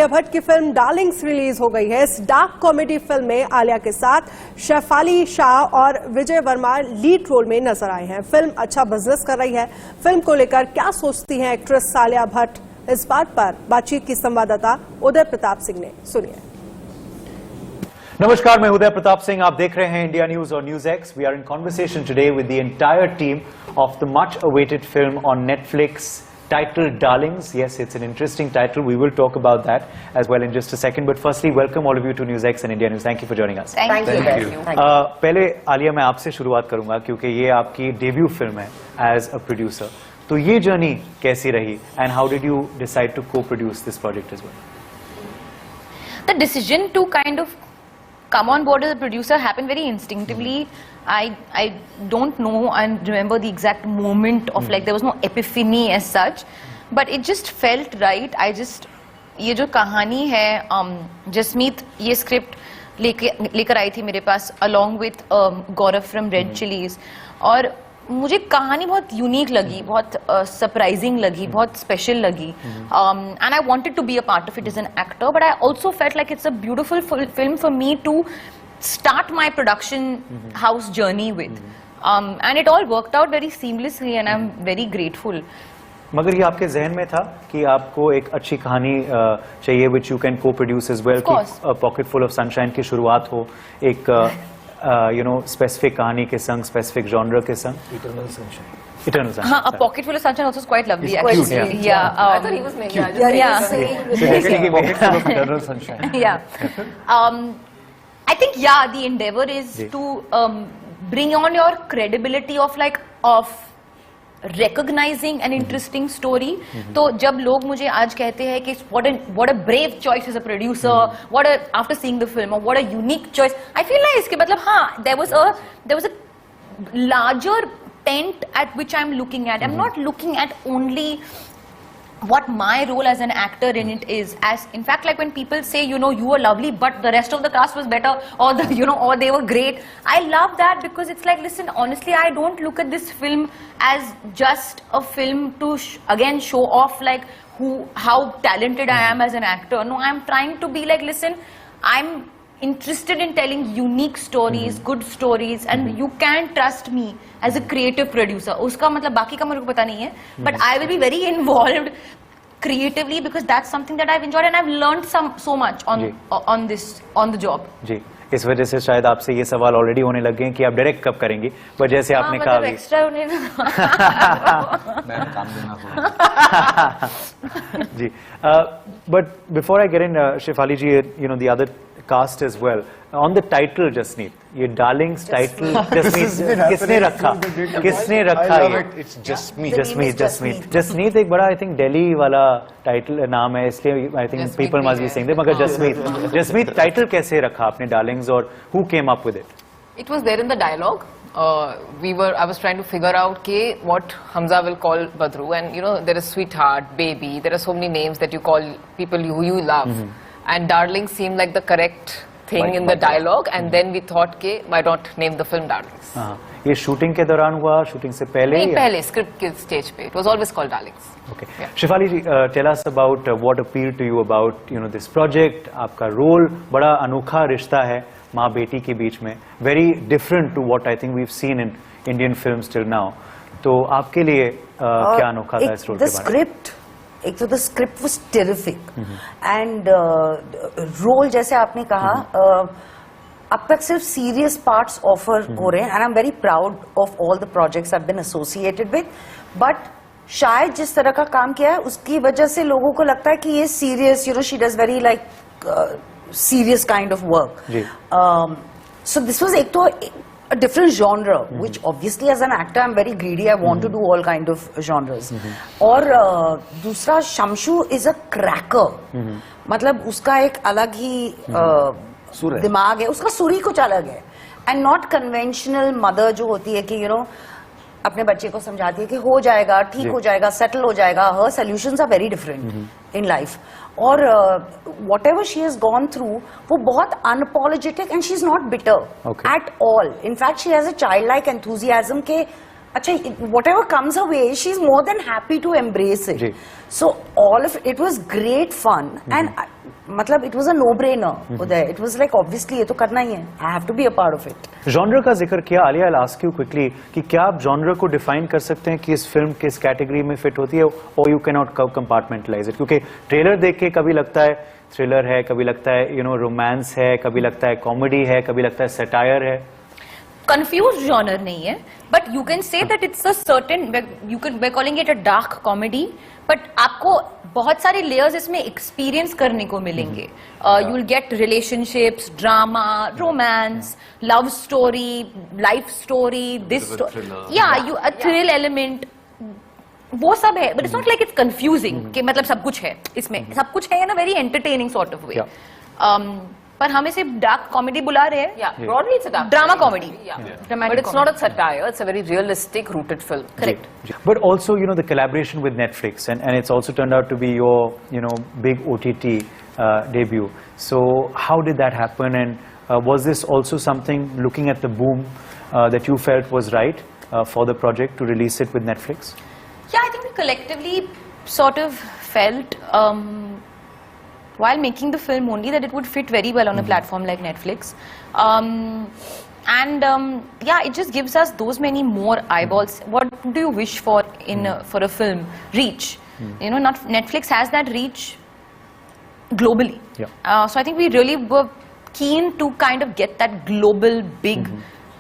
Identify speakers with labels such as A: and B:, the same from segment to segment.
A: आलिया भट्ट की film Darling's release हो गई है। इस डार्क कॉमेडी फिल्म में आलिया के साथ शेफाली शाह और विजय वर्मा लीड रोल में नजर आए हैं। फिल्म अच्छा बिजनेस कर रही है। फिल्म को लेकर क्या सोचती हैं एक्ट्रेस आलिया भट्ट, इस बात पर बातचीत की संवाददाता उदय प्रताप सिंह ने। सुनिए।
B: नमस्कार, मैं उदय प्रताप सिंह। आप देख रहे हैं इंडिया न्यूज और news X. We are in conversation today with the entire team of the much awaited film on Netflix titled Darlings. Yes, it's an interesting title. We will talk about that as well in just a second. But firstly, welcome all of you to News X and India News. Thank you for joining us.
C: Thank you.
B: पहले आलिया, मैं आपसे शुरुआत करूंगा क्योंकि ये आपकी debut film है as a producer. तो ये जर्नी कैसी रही and how did you decide to co-produce this project as well?
C: The decision to kind of come on board as a producer happened very instinctively. I don't know and remember the exact moment of like there was no epiphany as such, but it just felt right. ये जो कहानी है, जसमीत ये script लेकर आई थी मेरे पास along with Gaurav from Red Chillies, और मुझे कहानी बहुत यूनिक लगी, बहुत सरप्राइजिंग लगी, बहुत स्पेशल लगी, and I wanted to be a part of it as an actor, but I also felt like it's a beautiful film for me to start my production house journey with, and it all worked out very seamlessly and I'm very grateful.
B: मगर ये आपके जहन में था कि आपको एक अच्छी कहानी चाहिए which you can co-produce as well, कि A Pocket Full of Sunshine की शुरुआत हो एक you know specific कहानी के संग, specific genre के संग? Eternal Sunshine. हाँ,
C: A Pocket Full of Sunshine also is quite lovely actually.
B: Yeah.
C: I thought he was making
B: Pocket Full of Eternal Sunshine.
C: Yeah. I think the endeavor is to bring on your credibility of recognizing an interesting story. तो जब लोग मुझे आज कहते हैं कि what a brave choice as a producer, after seeing the film, or what a unique choice, I feel like इसके मतलब हाँ, there was a larger tent at which I'm looking at. I'm not looking at only what my role as an actor in it is. As in fact, like when people say, you were lovely but the rest of the cast was better, or or they were great, I love that, because it's like, listen, honestly, I don't look at this film as just a film to again show off like how talented I am as an actor. No, I'm trying to be like, listen, I'm interested in telling unique stories, good stories, and you can trust me as a creative producer. उसका मतलब बाकी का मुझे पता नहीं है, but I will be very involved creatively because that's something that I've enjoyed and I've learned so much on the job.
B: जी, इस वजह से शायद आपसे ये सवाल ऑलरेडी होने लग गए हैं कि आप डायरेक्ट कब करेंगे, पर जैसे आपने कहा
C: मतलब एक्स्ट्रा होने
B: मैं काम देना होगा जी। But before I get in, Shefali ji, the other cast as well. On the title, Jasmeet, ये Darlings title, Jasmeet, किसने रखा ये?
D: It's Jasmeet.
B: Jasmeet एक बड़ा I think Delhi वाला title नाम है, इसलिए I think people must be saying that, मगर Jasmeet title कैसे रखा आपने Darlings, और who came up with it?
E: It was there in the dialogue. I was trying to figure out what Hamza will call Badru, and there is sweetheart, baby, there are so many names that you call people who you love, and Darling seemed like the correct thing in the dialogue, and then we thought why not name the film Darlings.
B: ये shooting के दौरान हुआ, shooting से पहले?
E: नहीं, पहले script के stage पे. It was always called Darlings.
B: Okay. Yeah. Shefali ji, tell us about what appealed to you about this project. आपका role बड़ा अनोखा रिश्ता है माँ बेटी के बीच में, very different to what I think we've seen in Indian films till now. तो आपके लिए क्या अनोखा था इस रोल के बारे में?
F: एक तो the script was terrific, and role जैसे आपने कहा, अब तक सिर्फ serious parts offer हो रहे हैं, and I'm very proud of all the projects I've been associated with, but शायद जिस तरह का काम किया है उसकी वजह से लोगों को लगता है कि ये serious, she does very like serious kind of work. So this was एक तो a different genre, which obviously as an actor I'm very greedy. I want to do all kind of genres. और दूसरा, Shamshu is a cracker. मतलब उसका एक अलग ही दिमाग है, उसका सुर ही कुछ अलग है, and not conventional mother जो होती है कि अपने बच्चे को समझाती है कि हो जाएगा, ठीक हो जाएगा, सेटल हो जाएगा. Her solutions are very different in life. और whatever she has gone through, वो बहुत unapologetic, and she's not bitter at all. In fact, she has a childlike enthusiasm के अच्छा, whatever comes her way, she's more than happy to embrace it. So all of it was great fun, and मतलब it was a no-brainer Uday. It was like obviously ये तो करना ही है. I have to be a part of it.
B: Genre का जिक्र किया. Alia, I'll ask you quickly कि क्या आप जॉनर को डिफाइन कर सकते हैं कि इस फिल्म किस कैटेगरी में फिट होती है, और you can not compartmentalize it? क्योंकि ट्रेलर देख के कभी लगता है थ्रिलर है, कभी लगता है रोमांस है, कभी लगता है कॉमेडी है, कभी लगता है सटायर है.
C: कंफ्यूज जॉनर नहीं है, but you can say that it's a certain, you can way calling it a dark comedy, but आपको बहुत सारे लेयर्स इसमें एक्सपीरियंस करने को मिलेंगे. You will get relationships, drama, romance, love story, life story, this या यू अ थ्रिल एलिमेंट, वो सब है. But it's not like it's confusing कि मतलब सब कुछ है इसमें, सब कुछ है in a very entertaining sort of वे. पर हमें सिर्फ डार्क कॉमेडी बुला रहे हैं.
E: Yeah, broadly it's a dark
C: Drama comedy.
E: But it's not a satire. It's a very realistic, rooted film.
C: Correct.
B: But also, the collaboration with Netflix, and it's also turned out to be your, big OTT debut. So how did that happen, and was this also something, looking at the boom, that you felt was right for the project to release it with Netflix?
C: Yeah, I think we collectively sort of felt while making the film only that it would fit very well on a platform like Netflix. Yeah, it just gives us those many more eyeballs. What do you wish for for a film? Reach. Not Netflix has that reach globally.
B: Yeah.
C: So I think we really were keen to kind of get that global big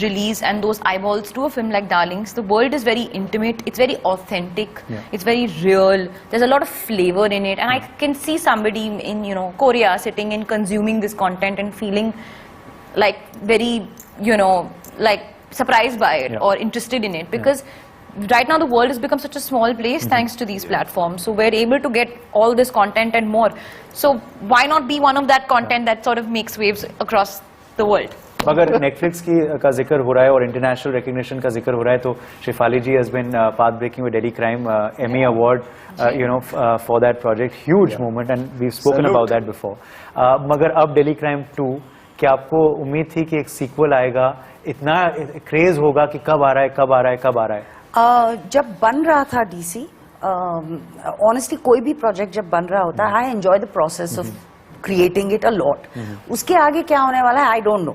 C: release and those eyeballs to a film like Darlings. The world is very intimate, it's very authentic, it's very real, there's a lot of flavor in it, and I can see somebody in Korea sitting and consuming this content and feeling like very like surprised by it or interested in it, because right now the world has become such a small place thanks to these platforms. So we're able to get all this content and more, so why not be one of that content that sort of makes waves across the world.
B: अगर Netflix का जिक्र हो रहा है और international recognition का जिक्र हो रहा है, तो Shefali ji has been path breaking with Delhi Crime, Emmy award for that project, huge movement, and we spoken about that before. मगर अब डेली क्राइम 2, क्या आपको उम्मीद थी कि एक सीक्वल आएगा, इतना क्रेज होगा कि कब आ रहा है, कब आ रहा है, कब आ रहा है?
F: जब बन रहा था DC, ऑनेस्टली कोई भी प्रोजेक्ट जब बन रहा होता है, I enjoy the process of creating it a lot. उसके आगे क्या होने वाला है, I don't know.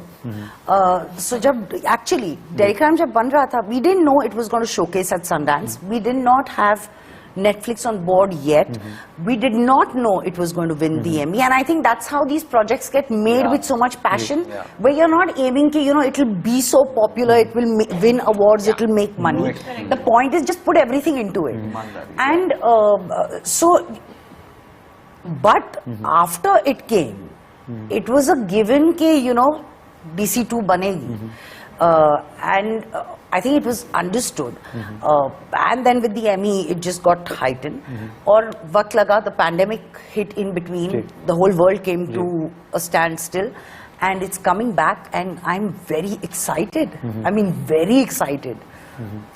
F: So जब actually Telegram जब बन रहा था, we didn't know it was going to showcase at Sundance. We did not have Netflix on board yet. We did not know it was going to win the Emmy, and I think that's how these projects get made with so much passion, where you're not aiming कि it will be so popular, it will win awards, it will make money. The point is just put everything into it. And so but after it came, it was a given कि DC2 बनेगी, and I think it was understood, and then with the Emmy it just got heightened. और वक्त लगा, the pandemic hit in between, the whole world came to a standstill, and it's coming back, and I'm very excited. I mean, very excited.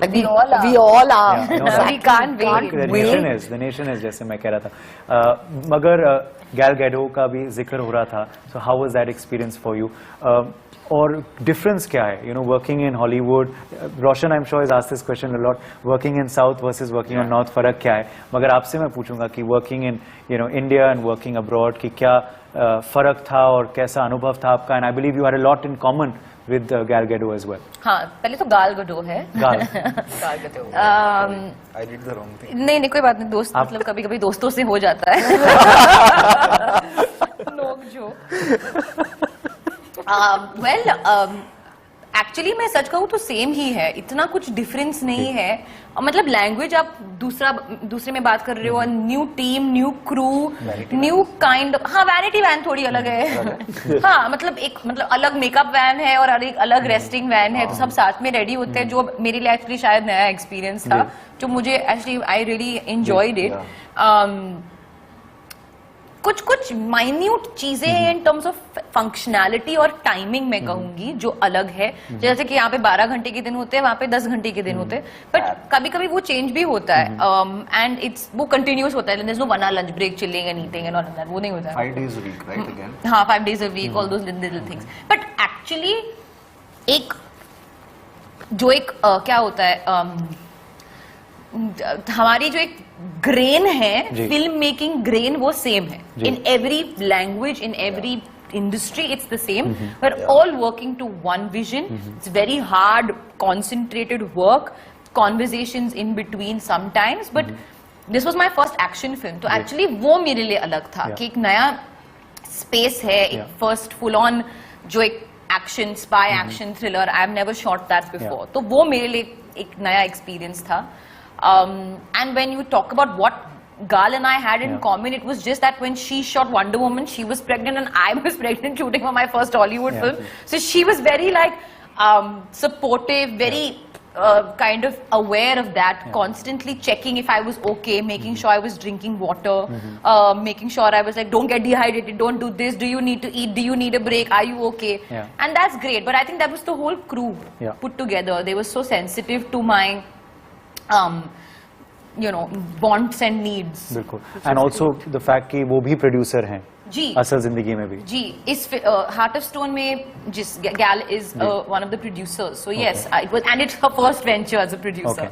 F: Like we all are. We all are.
B: Yeah, no,
C: we can't wait.
B: The nation is जैसे मैं कह रहा था. मगर गैल गैडो का भी जिक्र हो रहा था. So how was that experience for you? और डिफरेंस क्या है, working in Hollywood? Roshan, I am sure, is asked this question a lot. Working in south versus working on north, फर्क क्या है? मगर आपसे मैं पूछूंगा कि working in India and working abroad की क्या फर्क था और कैसा अनुभव था आपका? And I believe you had a lot in common with Gal Gadot as well.
C: हाँ, पहले तो गाल गडो है.
B: गाल
E: Gadot.
D: I did the wrong thing.
C: नहीं, कोई बात नहीं, दोस्त मतलब कभी कभी दोस्तों से हो जाता है. लोग जो एक्चुअली मैं सच कहूँ तो सेम ही है, इतना कुछ डिफरेंस नहीं है. मतलब लैंग्वेज आप दूसरे में बात कर रहे हो, new team, new crew, new kind. हाँ, वैनिटी वैन थोड़ी अलग है. हाँ, मतलब अलग मेकअप वैन है और अलग रेस्टिंग वैन है, तो सब साथ में रेडी होते हैं, जो मेरे लिए एक्चुअली शायद नया एक्सपीरियंस था, जो मुझे actually I really enjoyed it. कुछ माइन्यूट चीजें हैं इन टर्म्स ऑफ फंक्शनैलिटी और टाइमिंग मैं कहूंगी जो अलग है. जैसे कि यहाँ पे 12 घंटे के दिन होते हैं, वहाँ पे 10 घंटे के दिन होते हैं, बट कभी कभी वो चेंज भी होता है, एंड वो कंटिन्यूस होता है. There is no 1 hour lunch break, chilling and eating and all that, वो नहीं होता है.
D: 5 days a week, right? Again.
C: हाँ, 5 days a week, all those little things. But actually क्या होता है, हमारी जो एक ग्रेन है,
B: जी।
C: फिल्म मेकिंग ग्रेन वो सेम है in every language, in every industry. It's the same. We're all working to one vision. It's very hard, concentrated work, conversations in between sometimes, but this was my first action film. तो actually वो मेरे लिए अलग था कि एक नया space है, एक first full on जो एक action, spy action thriller. I have never shot that before. तो वो मेरे लिए एक नया experience था. And when you talk about what Gal and I had in common, it was just that when she shot Wonder Woman, she was pregnant and I was pregnant shooting for my first Hollywood film. So she was very like supportive, very kind of aware of that, constantly checking if I was okay, making sure I was drinking water, making sure I was like, don't get dehydrated, don't do this, do you need to eat, do you need a break, are you okay? And that's great. But I think that was the whole crew put together. They were so sensitive to my you know, wants and needs.
B: बिल्कुल. And also the fact कि वो भी producer हैं
C: जी
B: असल जिंदगी में भी
C: जी इस Heart of Stone में जिस Gal is one of the producers, so yes, it was, and it's her first venture as a producer.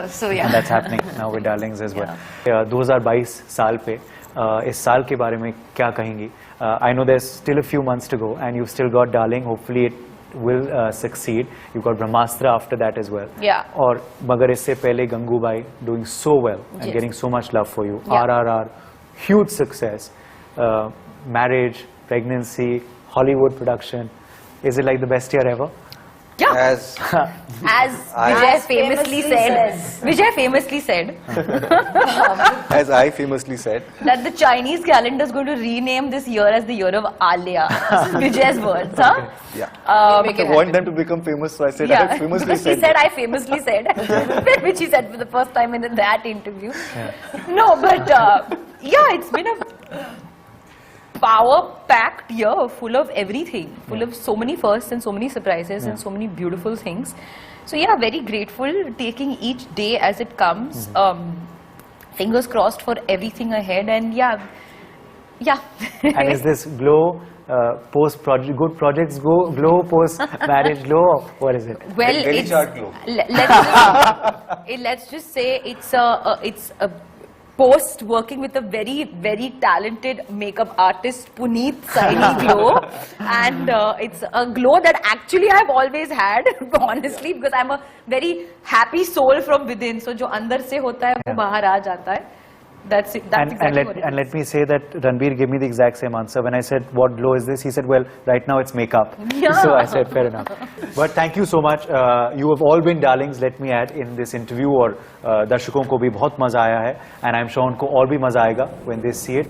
C: So yeah,
B: and that's happening now with Darlings as well. 2022 साल पे इस साल के बारे में क्या कहेंगी? I know there's still a few months to go and you've still got Darling. Hopefully it will succeed. You've got Brahmastra after that as well. और मगर इससे पहले Gangubai doing so well and getting so much love for you. RRR, huge success. Marriage, pregnancy, Hollywood production. Is it like the best year ever?
C: As Vijay famously said, Vijay famously said,
D: as I famously said,
C: that the Chinese calendar is going to rename this year as the year of Alia. This is Vijay's words, huh?
D: yeah.
E: Make
D: I want them to become famous, so I said I famously
C: because
D: said.
C: He said I famously said, which he said for the first time in that interview. No, but yeah, it's been a power-packed year, full of everything, full of so many firsts and so many surprises and so many beautiful things. So yeah, very grateful, taking each day as it comes. Fingers crossed for everything ahead, and yeah.
B: And is this glow post-project, good projects glow, post-marriage glow, or what is it?
C: Well,
D: Belly
C: it's,
D: chart glow.
C: let's just say it's a post working with a very, very talented makeup artist, Puneet Saini glow. And it's a glow that actually I've always had, honestly, because I'm a very happy soul from within. So जो अंदर से होता है वो बाहर आ जाता है. That's it. That's exactly what it is.
B: Let me say that Ranbir gave me the exact same answer. When I said, what glow is this? He said, well, right now it's makeup. So I said, fair enough. But thank you so much. You have all been darlings, let me add, in this interview. और दर्शकों को भी बहुत मजा आया है. And I'm sure उनको और भी मजा आएगा when they see it.